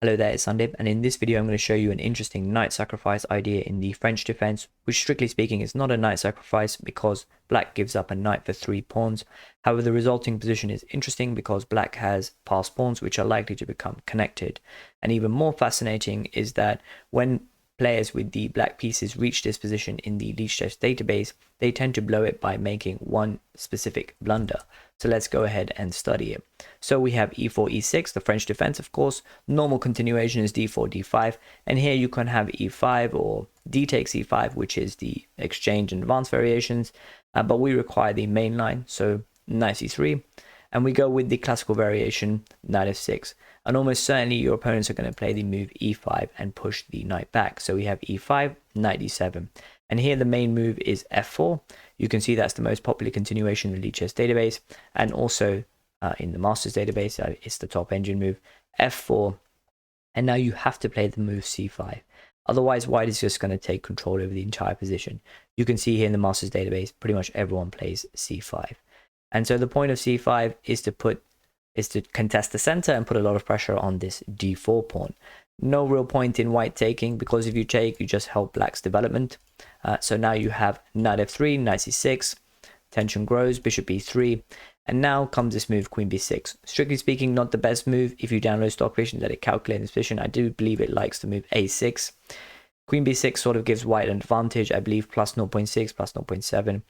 Hello there, it's Sandip, and in this video I'm going to show you an interesting knight sacrifice idea in the French defense, which strictly speaking is not a knight sacrifice because black gives up a knight for 3 pawns. However, the resulting position is interesting because black has passed pawns which are likely to become connected. And even more fascinating is that when players with the black pieces reach this position in the Lichess database, they tend to blow it by making one specific blunder. So let's go ahead and study it. So we have e4, e6, the French defense, of course. Normal continuation is d4, d5. And here you can have e5 or d takes e5, which is the exchange and advanced variations. But we require the main line, so knight c3. And we go with the classical variation, knight f6. And almost certainly your opponents are going to play the move e5 and push the knight back. So we have e5, knight d7. And here the main move is f4. You can see that's the most popular continuation in the Lichess database. And also in the Masters database, it's the top engine move, f4. And now you have to play the move c5. Otherwise, white is just going to take control over the entire position. You can see here in the Masters database, pretty much everyone plays c5. And so the point of c5 is to contest the center and put a lot of pressure on this d4 pawn. No real point in white taking, because if you take, you just help black's development. So now you have knight f3, knight c6, tension grows, bishop e3, and now comes this move, queen b6. Strictly speaking, not the best move. If you download Stockfish and let it calculate this position, I do believe it likes the move a6. Queen b6 sort of gives white an advantage, I believe plus 0.6, plus 0.7.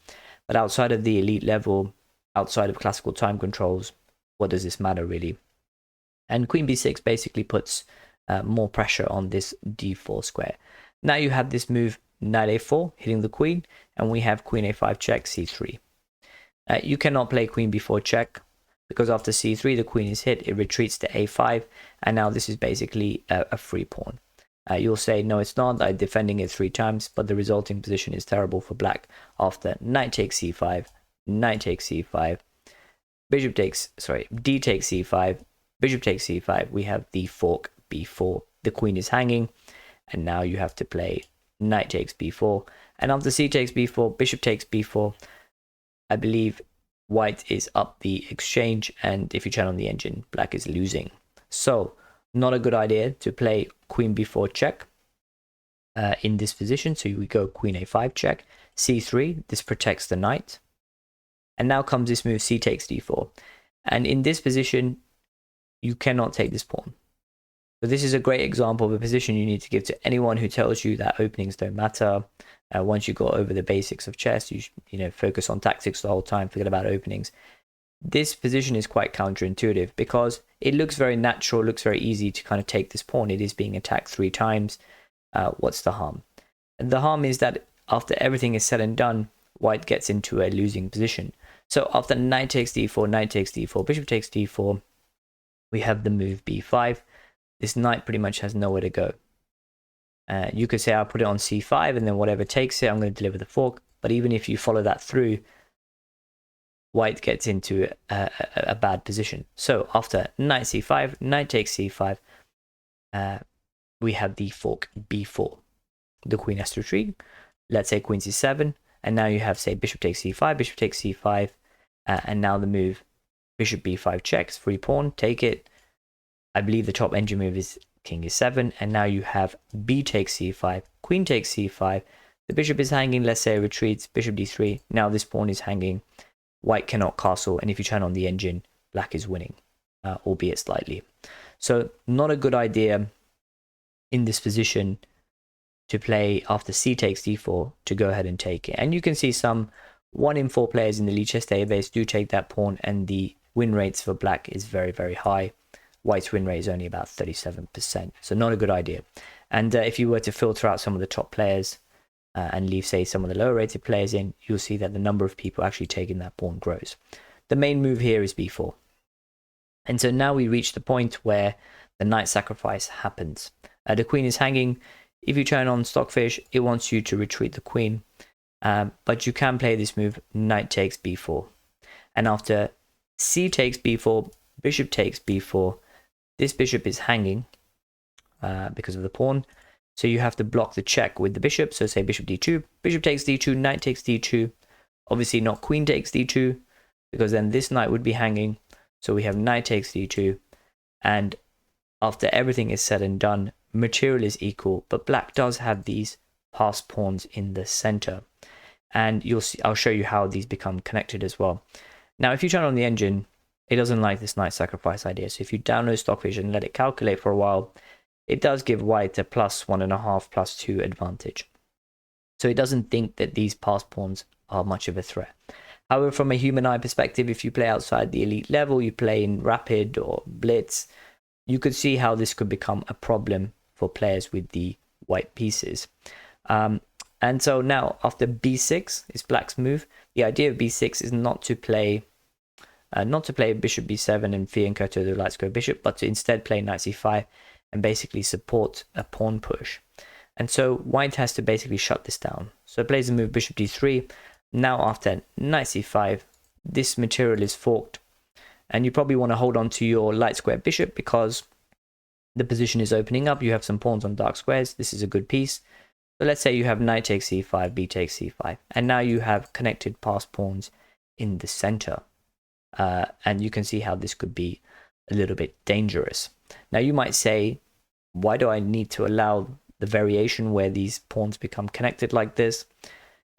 But outside of the elite level, outside of classical time controls, what does this matter really? And queen b6 basically puts more pressure on this d4 square. Now you have this move, knight a4, hitting the queen, and we have queen a5 check, c3. You cannot play queen b4 check, because after c3 the queen is hit, it retreats to a5, and now this is basically a free pawn. You'll say, no it's not, I'm defending it 3 times, but the resulting position is terrible for black. After knight takes c5, knight takes c5, d takes c5, bishop takes c5, we have the fork b4. The queen is hanging, and now you have to play knight takes b4, and after c takes b4, bishop takes b4. I believe white is up the exchange, and if you turn on the engine, black is losing. So not a good idea to play queen b4 check in this position. So we go queen a5 check, c3, this protects the knight. And now comes this move, c takes d4. And in this position, you cannot take this pawn. So this is a great example of a position you need to give to anyone who tells you that openings don't matter. Once you go over the basics of chess, you focus on tactics the whole time, forget about openings. This position is quite counterintuitive because it looks very natural, looks very easy to kind of take this pawn. It is being attacked 3 times. What's the harm? And the harm is that after everything is said and done, white gets into a losing position. So after knight takes d4, knight takes d4, bishop takes d4, we have the move b5. This knight pretty much has nowhere to go. You could say I'll put it on c5 and then whatever takes it, I'm going to deliver the fork. But even if you follow that through, white gets into a bad position. So after knight c5, knight takes c5, we have the fork b4. The queen has to retreat. Let's say queen c7. And now you have, say, bishop takes c5, bishop takes c5. And now the move, bishop b5 checks, free pawn, take it. I believe the top engine move is king e7, and now you have b takes c5, queen takes c5, the bishop is hanging, let's say it retreats, bishop d3, now this pawn is hanging, white cannot castle, and if you turn on the engine, black is winning, albeit slightly. So not a good idea in this position to play after c takes d4 to go ahead and take it. And you can see some 1 in 4 players in the Lichess database do take that pawn, and the win rates for black is very, very high. White's win rate is only about 37%, so not a good idea. And if you were to filter out some of the top players and leave, say, some of the lower rated players in, you'll see that the number of people actually taking that pawn grows. The main move here is b4. And so now we reach the point where the knight sacrifice happens. The queen is hanging. If you turn on Stockfish, it wants you to retreat the queen. But you can play this move, knight takes b4. And after c takes b4, bishop takes b4, this bishop is hanging because of the pawn. So you have to block the check with the bishop. So say bishop d2, bishop takes d2, knight takes d2. Obviously not queen takes d2, because then this knight would be hanging. So we have knight takes d2. And after everything is said and done, material is equal, but black does have these passed pawns in the center. And you'll see, I'll show you how these become connected as well. Now, if you turn on the engine, it doesn't like this knight sacrifice idea. So if you download stock vision and let it calculate for a while, it does give white a +1.5, +2 advantage. So it doesn't think that these passed pawns are much of a threat. However, from a human eye perspective, if you play outside the elite level, you play in rapid or blitz, you could see how this could become a problem for players with the white pieces. And so now after b6 is black's move, the idea of b6 is not to play bishop b7 and fianchetto to the light square bishop, but to instead play knight c5 and basically support a pawn push. And so white has to basically shut this down. So it plays the move bishop d3. Now after knight c5, this material is forked, and you probably want to hold on to your light square bishop because the position is opening up. You have some pawns on dark squares. This is a good piece. So let's say you have knight takes c5, b takes c5, and now you have connected passed pawns in the center. And you can see how this could be a little bit dangerous. Now you might say, why do I need to allow the variation where these pawns become connected like this?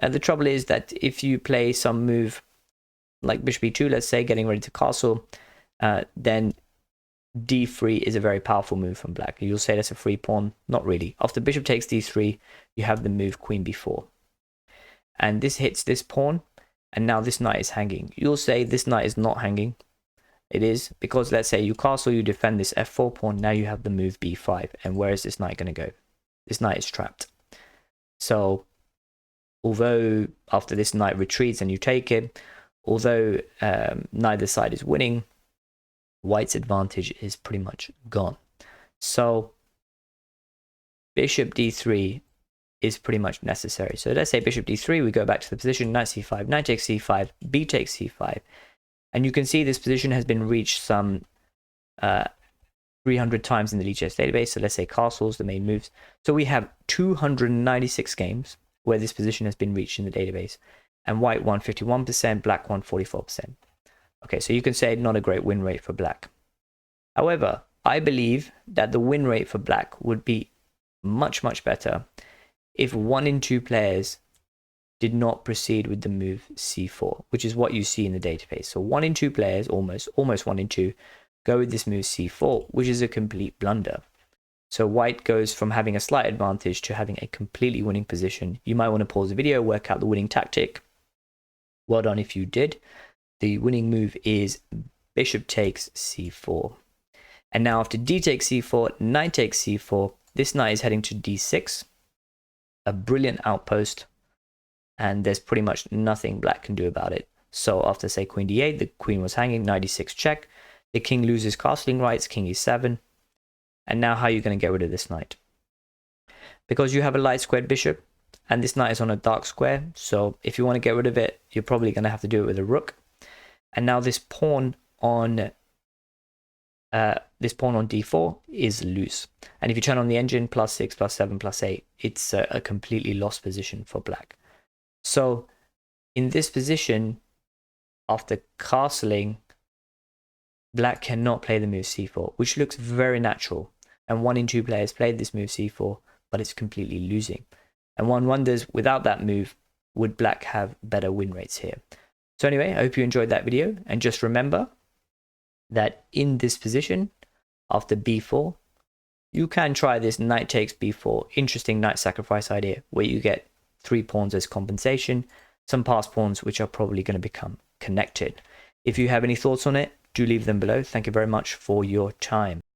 The trouble is that if you play some move like bishop e2, let's say, getting ready to castle, then d3 is a very powerful move from black. You'll say that's a free pawn. Not really. After bishop takes d3, you have the move queen b4. And this hits this pawn, and now this knight is hanging. You'll say this knight is not hanging. It is, because let's say you castle, you defend this f4 pawn, now you have the move b5. And where is this knight going to go? This knight is trapped. So although after this knight retreats and you take it, although neither side is winning, white's advantage is pretty much gone. So bishop d3 is pretty much necessary. So let's say bishop d3, we go back to the position, knight c5, knight takes c5, b takes c5. And you can see this position has been reached some 300 times in the Lichess database. So let's say castles, the main moves. So we have 296 games where this position has been reached in the database. And white won 51%, black won 44%. Okay, so you can say not a great win rate for black. However, I believe that the win rate for black would be much, much better if 1 in 2 players did not proceed with the move c4, which is what you see in the database. So 1 in 2 players, almost 1 in 2, go with this move c4, which is a complete blunder. So white goes from having a slight advantage to having a completely winning position. You might want to pause the video, work out the winning tactic. Well done if you did. The winning move is bishop takes c4. And now after d takes c4, knight takes c4, this knight is heading to d6, a brilliant outpost, and there's pretty much nothing black can do about it. So after, say, queen d8, the queen was hanging, knight d6 check, the king loses castling rights, king e7, and now how are you going to get rid of this knight? Because you have a light squared bishop, and this knight is on a dark square, so if you want to get rid of it, you're probably going to have to do it with a rook. And now this pawn on d4 is loose. And if you turn on the engine, +6, +7, +8, it's a completely lost position for black. So in this position, after castling, black cannot play the move c4, which looks very natural. And 1 in 2 players played this move c4, but it's completely losing. And one wonders, without that move, would black have better win rates here? So anyway, I hope you enjoyed that video. And just remember that in this position, after b4, you can try this knight takes b4, interesting knight sacrifice idea, where you get 3 pawns as compensation, some passed pawns which are probably going to become connected. If you have any thoughts on it, do leave them below. Thank you very much for your time.